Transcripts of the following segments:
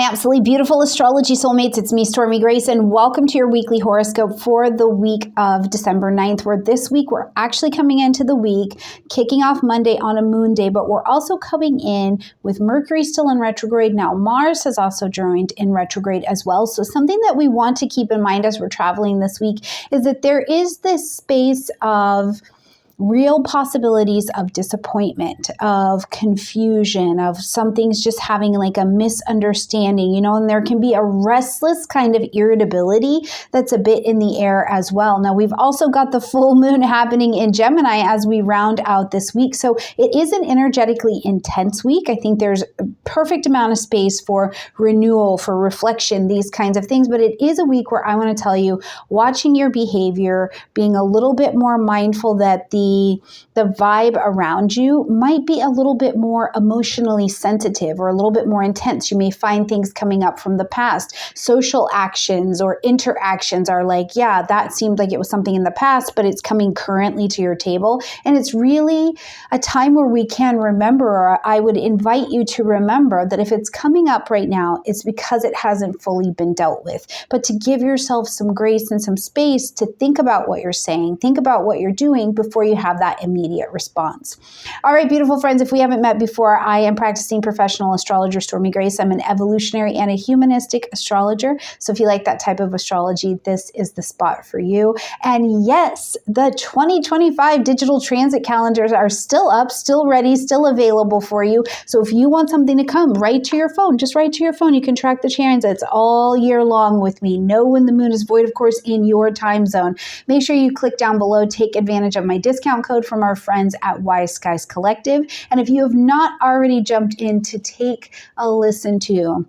absolutely beautiful astrology soulmates. It's me, Stormy Grace, and welcome to your weekly horoscope for the week of December 9th, where this week we're actually coming into the week, kicking off Monday on a moon day, but we're also coming in with Mercury still in retrograde. Now, Mars has also joined in retrograde as well. So something that we want to keep in mind as we're traveling this week is that there is this space of real possibilities of disappointment, of confusion, of some things just having like a misunderstanding, and there can be a restless kind of irritability that's a bit in the air as well. Now, we've also got the full moon happening in Gemini as we round out this week. So it is an energetically intense week. I think there's a perfect amount of space for renewal, for reflection, these kinds of things. But it is a week where I want to tell you, watching your behavior, being a little bit more mindful that the vibe around you might be a little bit more emotionally sensitive or a little bit more intense. You may find things coming up from the past. Social actions or interactions are like, yeah, that seemed like it was something in the past, but it's coming currently to your table. And it's really a time where we can remember, or I would invite you to remember that if it's coming up right now, it's because it hasn't fully been dealt with. But to give yourself some grace and some space to think about what you're saying, think about what you're doing before you have that immediate response. All right, beautiful friends, if we haven't met before, I am practicing professional astrologer Stormy Grace. I'm an evolutionary and a humanistic astrologer. So if you like that type of astrology, this is the spot for you. And yes, the 2025 digital transit calendars are still up, still ready, still available for you. So if you want something to come right to your phone, just right to your phone, you can track the transits all year long with me. Know when the moon is void, of course, in your time zone. Make sure you click down below, take advantage of my discount code from our friends at Wise Skies Collective. And if you have not already jumped in to take a listen to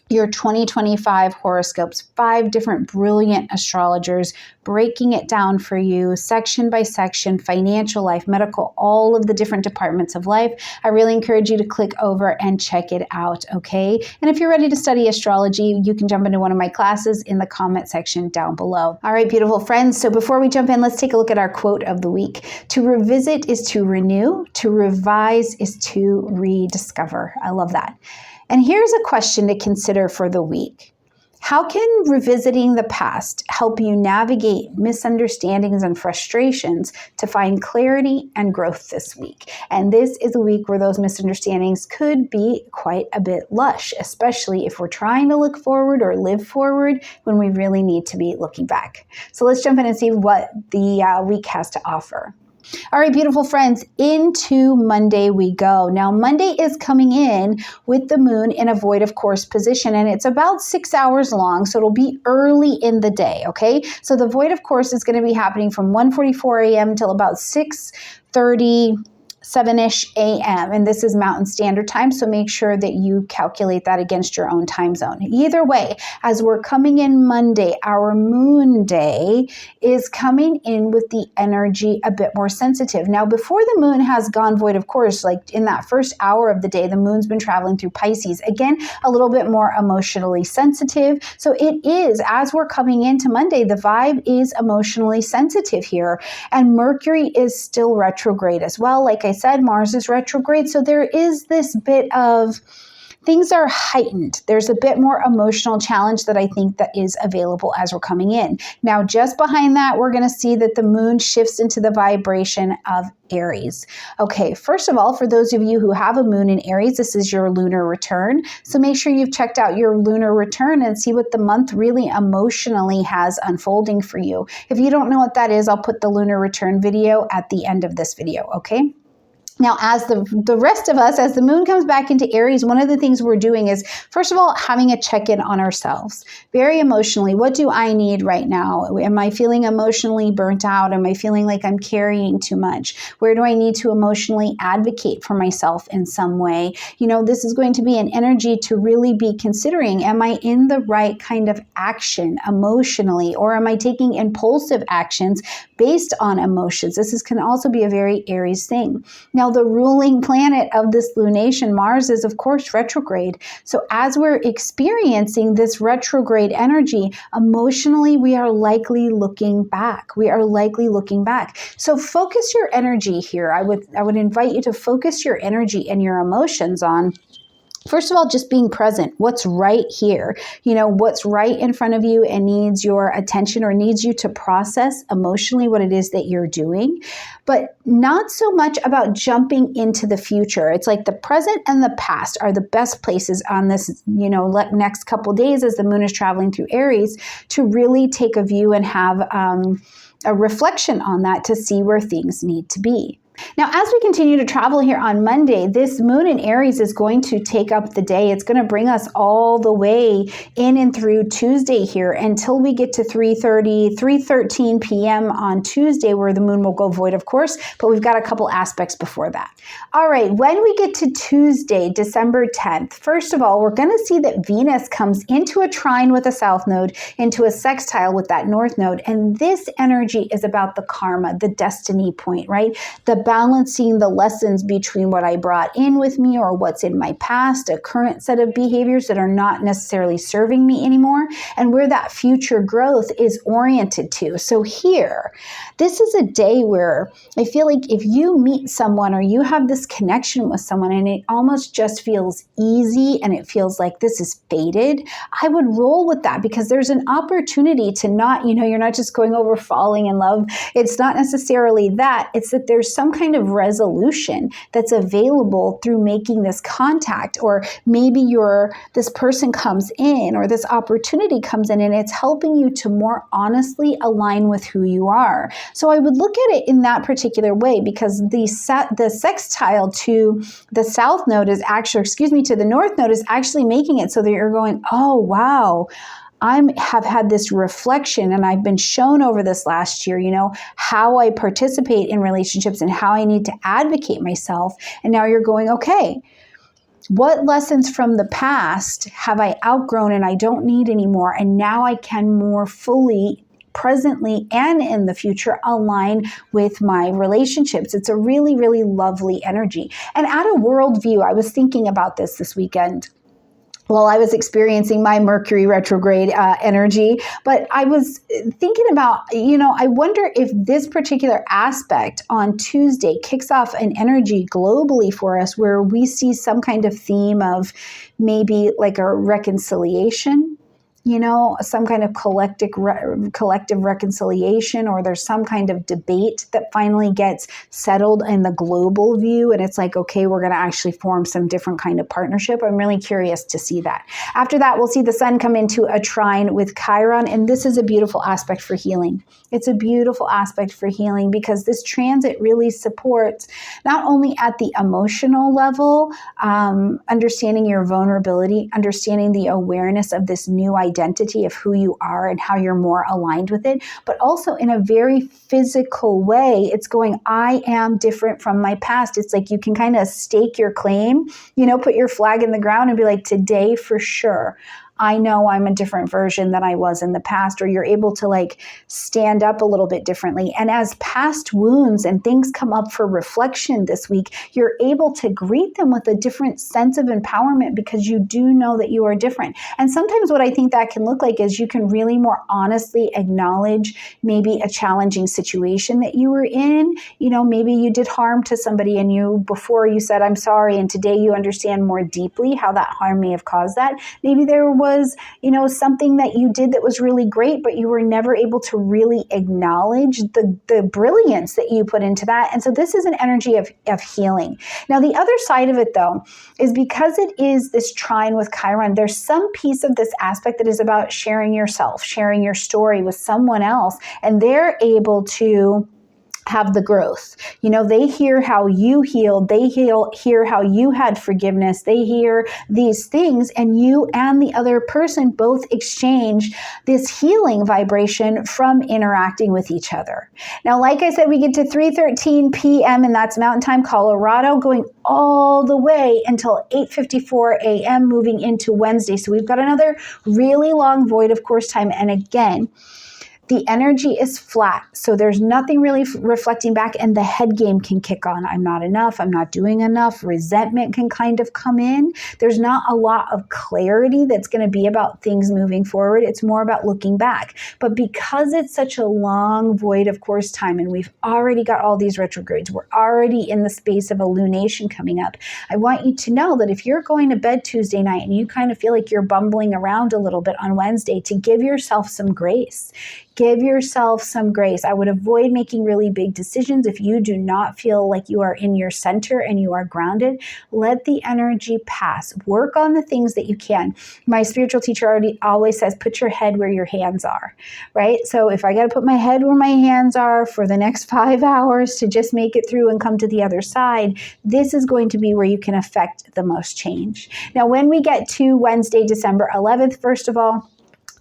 your 2025 horoscopes, 5 different brilliant astrologers breaking it down for you section by section, financial life, medical, all of the different departments of life. I really encourage you to click over and check it out, okay? And if you're ready to study astrology, you can jump into one of my classes in the comment section down below. All right, beautiful friends. So before we jump in, let's take a look at our quote of the week. To revisit is to renew, to revise is to rediscover. I love that. And here's a question to consider for the week. How can revisiting the past help you navigate misunderstandings and frustrations to find clarity and growth this week? And this is a week where those misunderstandings could be quite a bit lush, especially if we're trying to look forward or live forward when we really need to be looking back. So let's jump in and see what the week has to offer. All right, beautiful friends, into Monday we go. Now, Monday is coming in with the moon in a void of course position, and it's about 6 hours long, so it'll be early in the day, okay? So the void of course is going to be happening from 1:44 a.m. till about 6:30 7-ish a.m. And this is Mountain Standard Time, so make sure that you calculate that against your own time zone. Either way, as we're coming in Monday, our moon day is coming in with the energy a bit more sensitive. Now, before the moon has gone void, of course, like in that first hour of the day, the moon's been traveling through Pisces. Again, a little bit more emotionally sensitive. So it is, as we're coming into Monday, the vibe is emotionally sensitive here. And Mercury is still retrograde as well. Like I said, Mars is retrograde, so there is this bit of things are heightened. There's a bit more emotional challenge that I think that is available as we're coming in. Now, just behind that, we're going to see that the moon shifts into the vibration of Aries. Okay, first of all, for those of you who have a moon in Aries, this is your lunar return. So make sure you've checked out your lunar return and see what the month really emotionally has unfolding for you. If you don't know what that is, I'll put the lunar return video at the end of this video, okay? Now, as the rest of us, as the moon comes back into Aries, one of the things we're doing is, first of all, having a check-in on ourselves. Very emotionally, what do I need right now? Am I feeling emotionally burnt out? Am I feeling like I'm carrying too much? Where do I need to emotionally advocate for myself in some way? This is going to be an energy to really be considering, am I in the right kind of action emotionally, or am I taking impulsive actions based on emotions? This can also be a very Aries thing. Now, the ruling planet of this lunation, Mars, is of course retrograde. So as we're experiencing this retrograde energy, emotionally, we are likely looking back. So focus your energy here. I would invite you to focus your energy and your emotions on First of all, just being present. What's right here? What's right in front of you and needs your attention or needs you to process emotionally what it is that you're doing, but not so much about jumping into the future. It's like the present and the past are the best places on this, next couple days as the moon is traveling through Aries to really take a view and have a reflection on that to see where things need to be. Now, as we continue to travel here on Monday, this moon in Aries is going to take up the day. It's going to bring us all the way in and through Tuesday here until we get to 3:13 p.m. on Tuesday, where the moon will go void, of course, but we've got a couple aspects before that. All right, when we get to Tuesday, December 10th, first of all, we're going to see that Venus comes into a trine with a south node, into a sextile with that north node, and this energy is about the karma, the destiny point, right? The balancing the lessons between what I brought in with me or what's in my past, a current set of behaviors that are not necessarily serving me anymore, and where that future growth is oriented to. So here, this is a day where I feel like if you meet someone or you have this connection with someone and it almost just feels easy and it feels like this is fated, I would roll with that because there's an opportunity to not, you're not just going over falling in love. It's not necessarily that. It's that there's some kind of resolution that's available through making this contact, or maybe this person comes in or this opportunity comes in and it's helping you to more honestly align with who you are. So I would look at it in that particular way because the sextile to the south node is actually, to the north node is actually making it so that you're going, oh, wow. I have had this reflection and I've been shown over this last year, how I participate in relationships and how I need to advocate myself. And now you're going, okay, what lessons from the past have I outgrown and I don't need anymore? And now I can more fully, presently and in the future, align with my relationships. It's a really, really lovely energy. And at a worldview, I was thinking about this weekend while I was experiencing my Mercury retrograde energy. But I was thinking about, I wonder if this particular aspect on Tuesday kicks off an energy globally for us where we see some kind of theme of maybe like a reconciliation, some kind of collective reconciliation, or there's some kind of debate that finally gets settled in the global view. And it's like, okay, we're going to actually form some different kind of partnership. I'm really curious to see that. After that, we'll see the sun come into a trine with Chiron. And this is a beautiful aspect for healing. It's a beautiful aspect for healing because this transit really supports not only at the emotional level, understanding your vulnerability, understanding the awareness of this new identity of who you are and how you're more aligned with it, but also in a very physical way. It's going, I am different from my past. It's like you can kind of stake your claim, put your flag in the ground and be like, today for sure, I know I'm a different version than I was in the past, or you're able to stand up a little bit differently. And as past wounds and things come up for reflection this week, you're able to greet them with a different sense of empowerment because you do know that you are different. And sometimes what I think that can look like is you can really more honestly acknowledge maybe a challenging situation that you were in. Maybe you did harm to somebody and before you said, I'm sorry. And today you understand more deeply how that harm may have caused that. Maybe there was, something that you did that was really great, but you were never able to really acknowledge the brilliance that you put into that. And so this is an energy of healing. Now, the other side of it, though, is because it is this trine with Chiron, there's some piece of this aspect that is about sharing yourself, sharing your story with someone else, and they're able to have the growth. They hear how you healed. They hear how you had forgiveness. They hear these things, and you and the other person both exchange this healing vibration from interacting with each other. Now, like I said, we get to 3:13 p.m., and that's Mountain Time, Colorado, going all the way until 8:54 a.m., moving into Wednesday. So we've got another really long void of course time. And again, The energy is flat, so there's nothing really reflecting back, and the head game can kick on. I'm not enough, I'm not doing enough. Resentment can kind of come in. There's not a lot of clarity that's going to be about things moving forward. It's more about looking back. But because it's such a long void of course time, and we've already got all these retrogrades, we're already in the space of a lunation coming up, I want you to know that if you're going to bed Tuesday night and you kind of feel like you're bumbling around a little bit on Wednesday, to give yourself some grace. Give yourself some grace. I would avoid making really big decisions if you do not feel like you are in your center and you are grounded. Let the energy pass. Work on the things that you can. My spiritual teacher always says, put your head where your hands are, right? So if I got to put my head where my hands are for the next 5 hours to just make it through and come to the other side, this is going to be where you can affect the most change. Now, when we get to Wednesday, December 11th, first of all,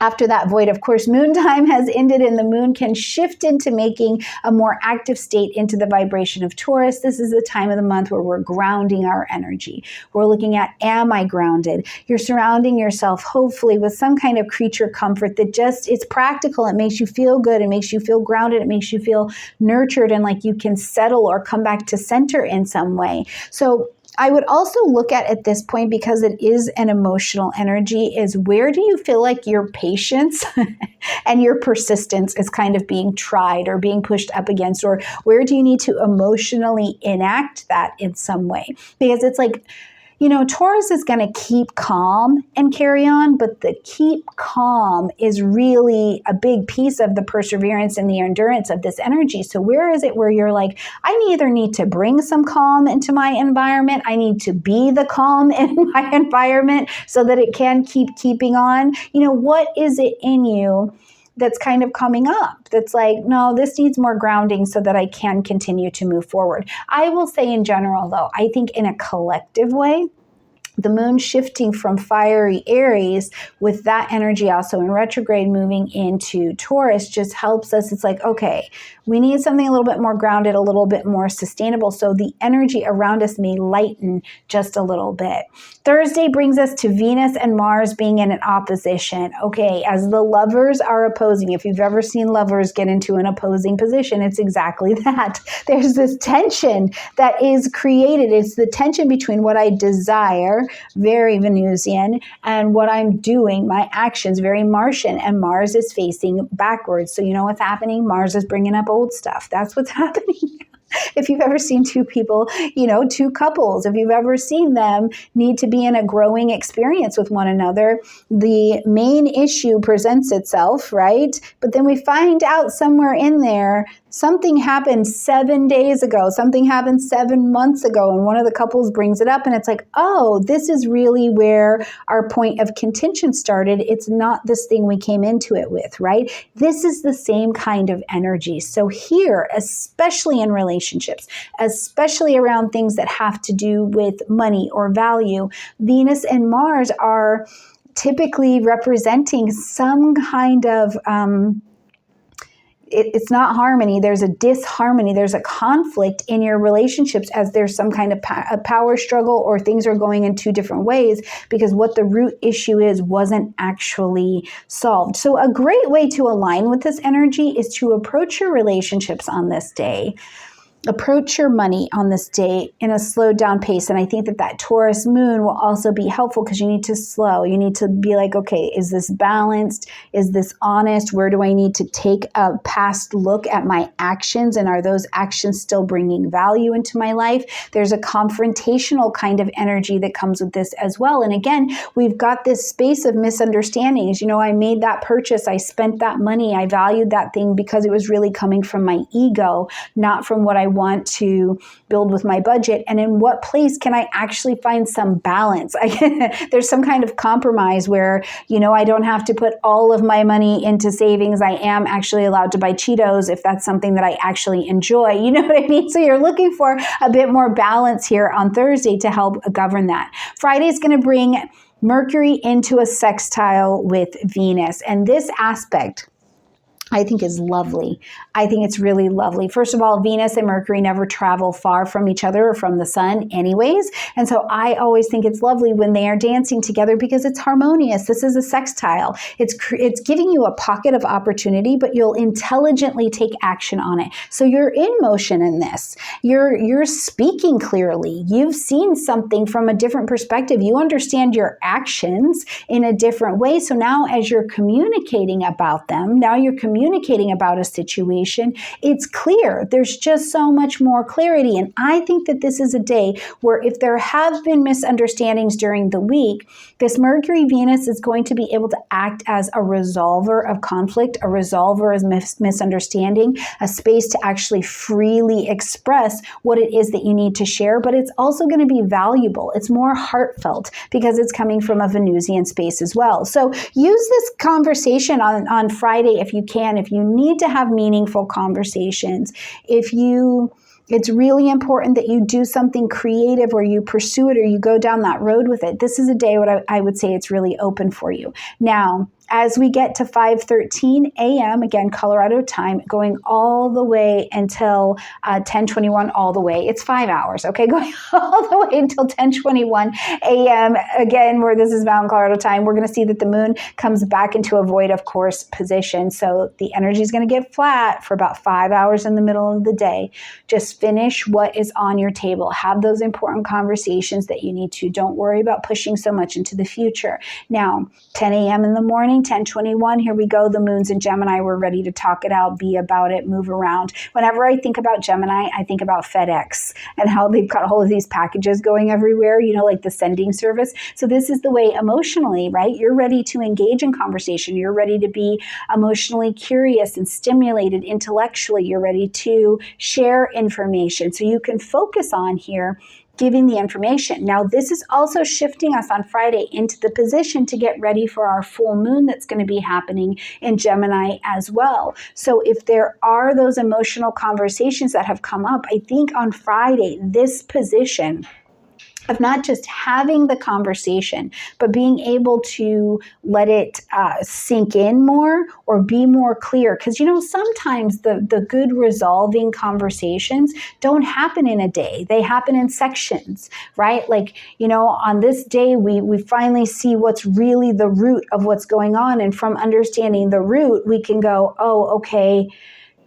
after that void, of course, moon time has ended and the moon can shift into making a more active state into the vibration of Taurus. This is the time of the month where we're grounding our energy. We're looking at, am I grounded? You're surrounding yourself, hopefully, with some kind of creature comfort that just, it's practical. It makes you feel good. It makes you feel grounded. It makes you feel nurtured and like you can settle or come back to center in some way. So I would also look at this point, because it is an emotional energy, is where do you feel like your patience and your persistence is kind of being tried or being pushed up against, or where do you need to emotionally enact that in some way? Because it's like, you know, Taurus is going to keep calm and carry on, but the keep calm is really a big piece of the perseverance and the endurance of this energy. So where is it where you're like, I either need to bring some calm into my environment, I need to be the calm in my environment so that it can keep keeping on? You know, what is it in you that's kind of coming up that's like, no, this needs more grounding so that I can continue to move forward? I will say in general, though, I think in a collective way, the moon shifting from fiery Aries with that energy also in retrograde moving into Taurus just helps us. It's like, okay, we need something a little bit more grounded, a little bit more sustainable, so the energy around us may lighten just a little bit. Thursday brings us to Venus and Mars being in an opposition. Okay, as the lovers are opposing, if you've ever seen lovers get into an opposing position, it's exactly that. There's this tension that is created. It's the tension between what I desire, very Venusian, and what I'm doing, my actions, very Martian, and Mars is facing backwards. So you know what's happening? Mars is bringing up old stuff. That's what's happening. If you've ever seen two people, you know, two couples, if you've ever seen them need to be in a growing experience with one another, the main issue presents itself, right? But then we find out somewhere in there, something happened 7 days ago, something happened 7 months ago, and one of the couples brings it up, and it's like, oh, this is really where our point of contention started. It's not this thing we came into it with, right? This is the same kind of energy. So here, especially in relationships, especially around things that have to do with money or value, Venus and Mars are typically representing some kind of it's not harmony. There's a disharmony. There's a conflict in your relationships as there's some kind of a power struggle, or things are going in two different ways because what the root issue is wasn't actually solved. So a great way to align with this energy is to approach your relationships on this day. Approach your money on this day in a slowed down pace. And I think that Taurus moon will also be helpful because you need to slow. You need to be like, okay, is this balanced? Is this honest? Where do I need to take a past look at my actions? And are those actions still bringing value into my life? There's a confrontational kind of energy that comes with this as well. And again, we've got this space of misunderstandings. You know, I made that purchase. I spent that money. I valued that thing because it was really coming from my ego, not from what I want to build with my budget. And in what place can I actually find some balance? There's some kind of compromise where, you know, I don't have to put all of my money into savings. I am actually allowed to buy Cheetos if that's something that I actually enjoy. You know what I mean? So you're looking for a bit more balance here on Thursday to help govern that. Friday is going to bring Mercury into a sextile with Venus. And this aspect I think is lovely. I think it's really lovely. First of all, Venus and Mercury never travel far from each other or from the sun anyways. And so I always think it's lovely when they are dancing together because it's harmonious. This is a sextile. It's giving you a pocket of opportunity, but you'll intelligently take action on it. So you're in motion in this. You're speaking clearly. You've seen something from a different perspective. You understand your actions in a different way. So now as you're communicating about them, now you're communicating about a situation, it's clear. There's just so much more clarity. And I think that this is a day where if there have been misunderstandings during the week, this Mercury Venus is going to be able to act as a resolver of conflict, a resolver of misunderstanding, a space to actually freely express what it is that you need to share. But it's also going to be valuable. It's more heartfelt because it's coming from a Venusian space as well. So use this conversation on Friday if you can. If you need to have meaningful conversations, it's really important that you do something creative or you pursue it or you go down that road with it. This is a day what I would say it's really open for you. Now, as we get to 5:13 a.m., again, Colorado time, going all the way until 10:21 all the way. It's 5 hours, okay? Going all the way until 10:21 a.m. Again, where this is Mountain Colorado time, we're going to see that the moon comes back into a void of course position. So the energy is going to get flat for about 5 hours in the middle of the day. Just finish what is on your table. Have those important conversations that you need to. Don't worry about pushing so much into the future. Now, 10 a.m. in the morning, 10:21, here we go. The moon's in Gemini. We're ready to talk it out, be about it, move around. Whenever I think about Gemini, I think about FedEx and how they've got all of these packages going everywhere, like the sending service. So this is the way emotionally, right? You're ready to engage in conversation. You're ready to be emotionally curious and stimulated intellectually. You're ready to share information. So you can focus on here giving the information. Now, this is also shifting us on Friday into the position to get ready for our full moon that's going to be happening in Gemini as well. So if there are those emotional conversations that have come up, I think on Friday, this position of not just having the conversation, but being able to let it sink in more or be more clear. Because, sometimes the good resolving conversations don't happen in a day. They happen in sections, right? Like, on this day, we finally see what's really the root of what's going on. And from understanding the root, we can go, oh, okay,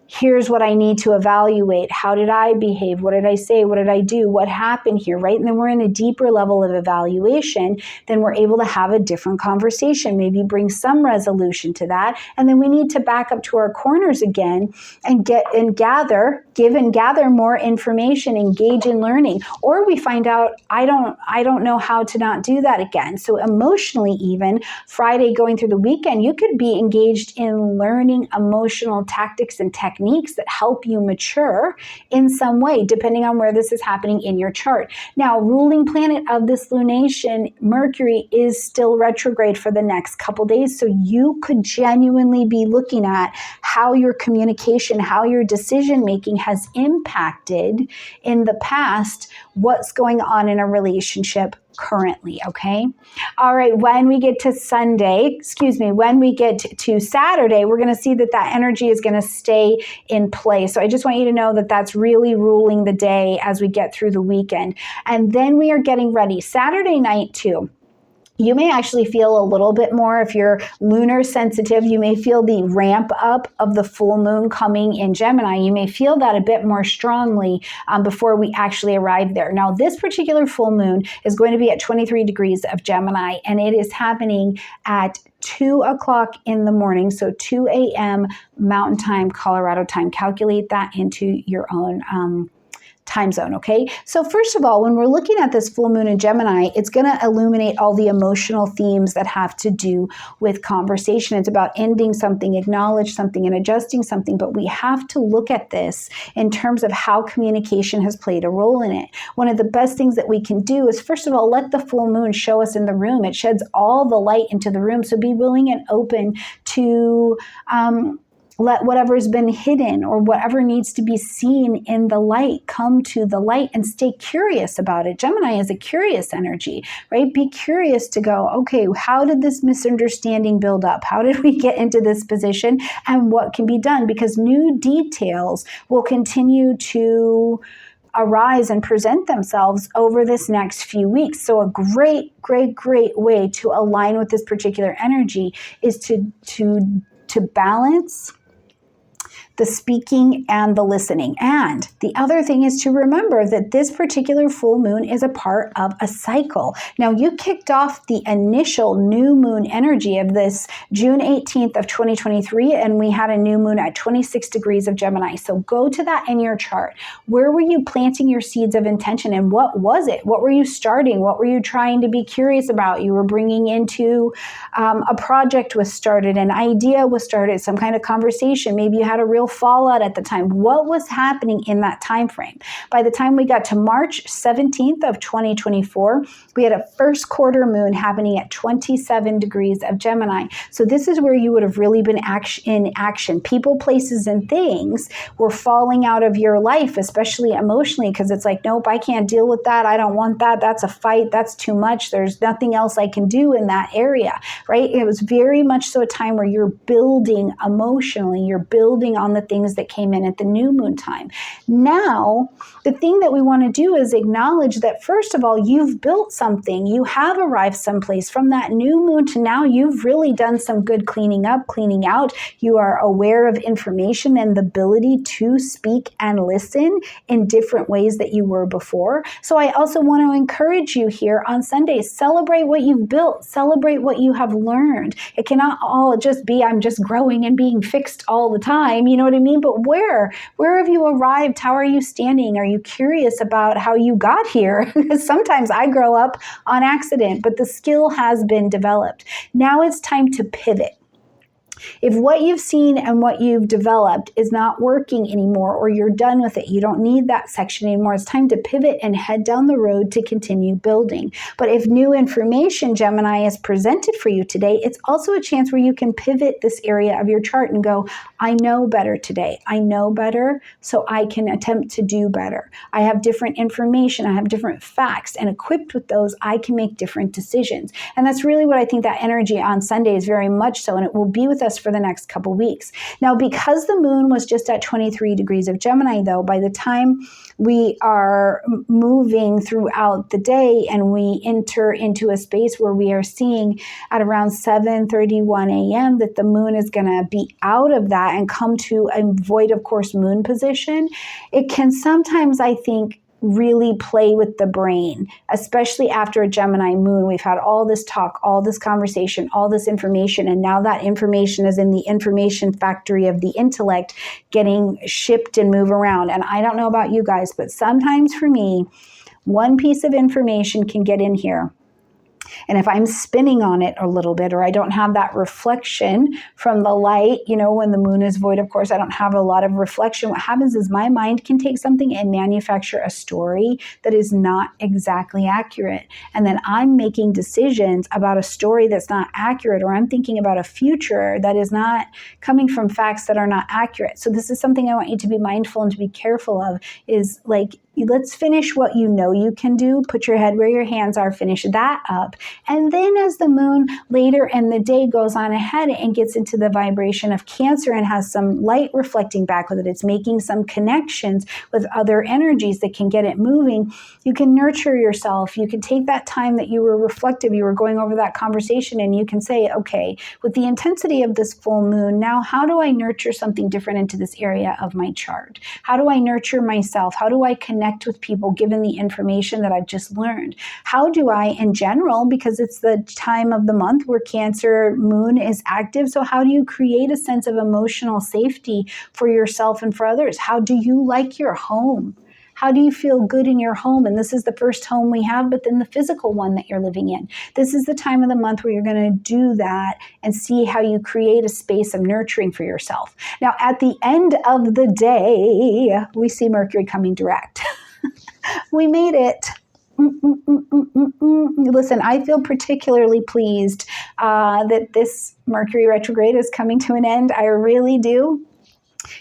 here's what I need to evaluate. How did I behave? What did I say? What did I do? What happened here, right? And then we're in a deeper level of evaluation. Then we're able to have a different conversation, maybe bring some resolution to that. And then we need to back up to our corners again and gather more information, engage in learning. Or we find out, I don't know how to not do that again. So emotionally, even Friday going through the weekend, you could be engaged in learning emotional tactics and techniques that help you mature in some way, depending on where this is happening in your chart. Now, ruling planet of this lunation, Mercury, is still retrograde for the next couple days. So you could genuinely be looking at how your communication, how your decision-making has impacted in the past what's going on in a relationship currently, okay? All right, when we get to Saturday, we're going to see that energy is going to stay in place. So I just want you to know that that's really ruling the day as we get through the weekend. And then we are getting ready. Saturday night too. You may actually feel a little bit more, if you're lunar sensitive, you may feel the ramp up of the full moon coming in Gemini. You may feel that a bit more strongly before we actually arrive there. Now, this particular full moon is going to be at 23 degrees of Gemini, and it is happening at 2 o'clock in the morning, so 2 a.m. Mountain Time, Colorado time. Calculate that into your own time zone, okay? So first of all, when we're looking at this full moon in Gemini, it's going to illuminate all the emotional themes that have to do with conversation. It's about ending something, acknowledge something, and adjusting something, but we have to look at this in terms of how communication has played a role in it. One of the best things that we can do is, first of all, let the full moon show us in the room. It sheds all the light into the room, so be willing and open to Let whatever's been hidden or whatever needs to be seen in the light come to the light, and stay curious about it. Gemini is a curious energy, right? Be curious to go, okay, how did this misunderstanding build up? How did we get into this position, and what can be done? Because new details will continue to arise and present themselves over this next few weeks. So a great way to align with this particular energy is to balance the speaking and the listening. And the other thing is to remember that this particular full moon is a part of a cycle. Now, you kicked off the initial new moon energy of this June 18th of 2023, and we had a new moon at 26 degrees of Gemini. So go to that in your chart. Where were you planting your seeds of intention, and what was it? What were you starting? What were you trying to be curious about? You were bringing into a project was started, an idea was started, some kind of conversation. Maybe you had a real fallout at the time. What was happening in that time frame? By the time we got to March 17th of 2024, we had a first quarter moon happening at 27 degrees of Gemini. So this is where you would have really been in action. People, places, and things were falling out of your life, especially emotionally, because it's like, nope, I can't deal with that. I don't want that. That's a fight. That's too much. There's nothing else I can do in that area, right? It was very much so a time where you're building emotionally. You're building on the things that came in at the new moon time. Now, the thing that we want to do is acknowledge that, first of all, you've built something. You have arrived someplace. From that new moon to now, you've really done some good cleaning up, cleaning out. You are aware of information and the ability to speak and listen in different ways that you were before. So I also want to encourage you here on Sunday, celebrate what you've built, celebrate what you have learned. It cannot all just be, I'm just growing and being fixed all the time. You know what I mean? But where have you arrived? How are you standing? Are you curious about how you got here? Because sometimes I grow up on accident, but the skill has been developed. Now it's time to pivot. If what you've seen and what you've developed is not working anymore, or you're done with it, you don't need that section anymore, it's time to pivot and head down the road to continue building. But if new information, Gemini, is presented for you today, it's also a chance where you can pivot this area of your chart and go, I know better today. I know better, so I can attempt to do better. I have different information. I have different facts, and equipped with those, I can make different decisions. And that's really what I think that energy on Sunday is, very much so, and it will be with us for the next couple weeks. Now, because the moon was just at 23 degrees of Gemini, though, by the time we are moving throughout the day and we enter into a space where we are seeing at around 7:31 a.m. that the moon is going to be out of that and come to a void of course moon position, it can sometimes, I think, really play with the brain, especially after a Gemini moon. We've had all this talk, all this conversation, all this information, and now that information is in the information factory of the intellect getting shipped and move around. And I don't know about you guys, but sometimes for me, one piece of information can get in here. And if I'm spinning on it a little bit, or I don't have that reflection from the light, when the moon is void, of course, I don't have a lot of reflection. What happens is my mind can take something and manufacture a story that is not exactly accurate. And then I'm making decisions about a story that's not accurate, or I'm thinking about a future that is not coming from facts that are not accurate. So this is something I want you to be mindful and to be careful of, is like, let's finish what you know you can do. Put your head where your hands are, finish that up. And then as the moon later in the day goes on ahead and gets into the vibration of Cancer and has some light reflecting back with it, it's making some connections with other energies that can get it moving. You can nurture yourself. You can take that time that you were reflective, you were going over that conversation, and you can say, okay, with the intensity of this full moon, now how do I nurture something different into this area of my chart? How do I nurture myself? How do I connect with people given the information that I've just learned? How do I, in general, because it's the time of the month where Cancer moon is active, so how do you create a sense of emotional safety for yourself and for others? How do you like your home? How do you feel good in your home? And this is the first home we have, but then the physical one that you're living in. This is the time of the month where you're going to do that and see how you create a space of nurturing for yourself. Now, at the end of the day, we see Mercury coming direct. We made it. Listen, I feel particularly pleased that this Mercury retrograde is coming to an end. I really do.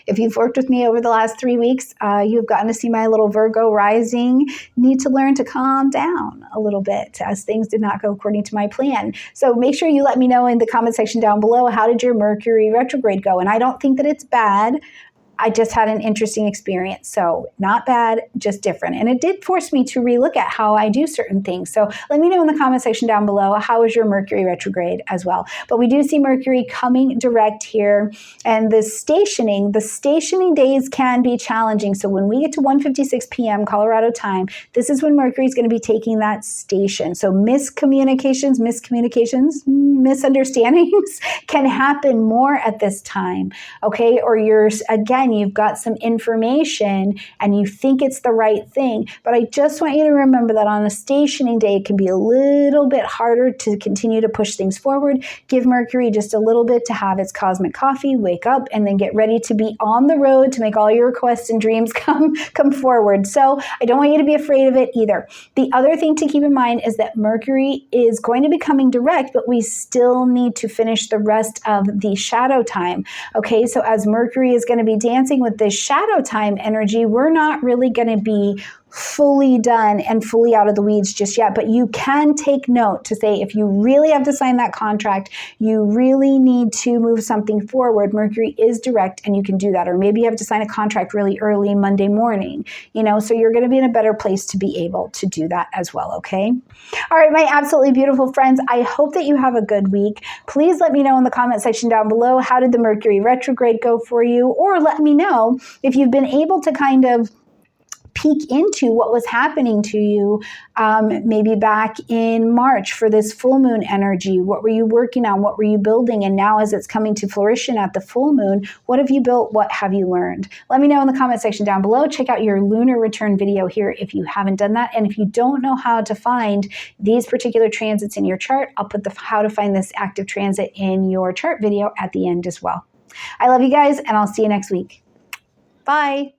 If you've worked with me over the last 3 weeks, you've gotten to see my little Virgo rising need to learn to calm down a little bit as things did not go according to my plan. So make sure you let me know in the comment section down below, how did your Mercury retrograde go? And I don't think that it's bad. I just had an interesting experience. So not bad, just different. And it did force me to relook at how I do certain things. So let me know in the comment section down below, how is your Mercury retrograde as well? But we do see Mercury coming direct here. And the stationing days can be challenging. So when we get to 1:56 p.m. Colorado time, this is when Mercury is going to be taking that station. So miscommunications, misunderstandings can happen more at this time. Okay. Or you've got some information and you think it's the right thing. But I just want you to remember that on a stationing day, it can be a little bit harder to continue to push things forward. Give Mercury just a little bit to have its cosmic coffee, wake up, and then get ready to be on the road to make all your requests and dreams come forward. So I don't want you to be afraid of it either. The other thing to keep in mind is that Mercury is going to be coming direct, but we still need to finish the rest of the shadow time. Okay, so as Mercury is going to be dancing with this shadow time energy, we're not really going to be fully done and fully out of the weeds just yet, but you can take note to say, if you really have to sign that contract, you really need to move something forward, Mercury is direct and you can do that. Or maybe you have to sign a contract really early Monday morning, so you're going to be in a better place to be able to do that as well. Okay. All right, my absolutely beautiful friends, I hope that you have a good week. Please let me know in the comment section down below, how did the Mercury retrograde go for you? Or let me know if you've been able to kind of peek into what was happening to you maybe back in March for this full moon energy. What were you working on? What were you building? And now as it's coming to fruition at the full moon, what have you built? What have you learned? Let me know in the comment section down below. Check out your lunar return video here if you haven't done that. And if you don't know how to find these particular transits in your chart, I'll put the how to find this active transit in your chart video at the end as well. I love you guys, and I'll see you next week. Bye.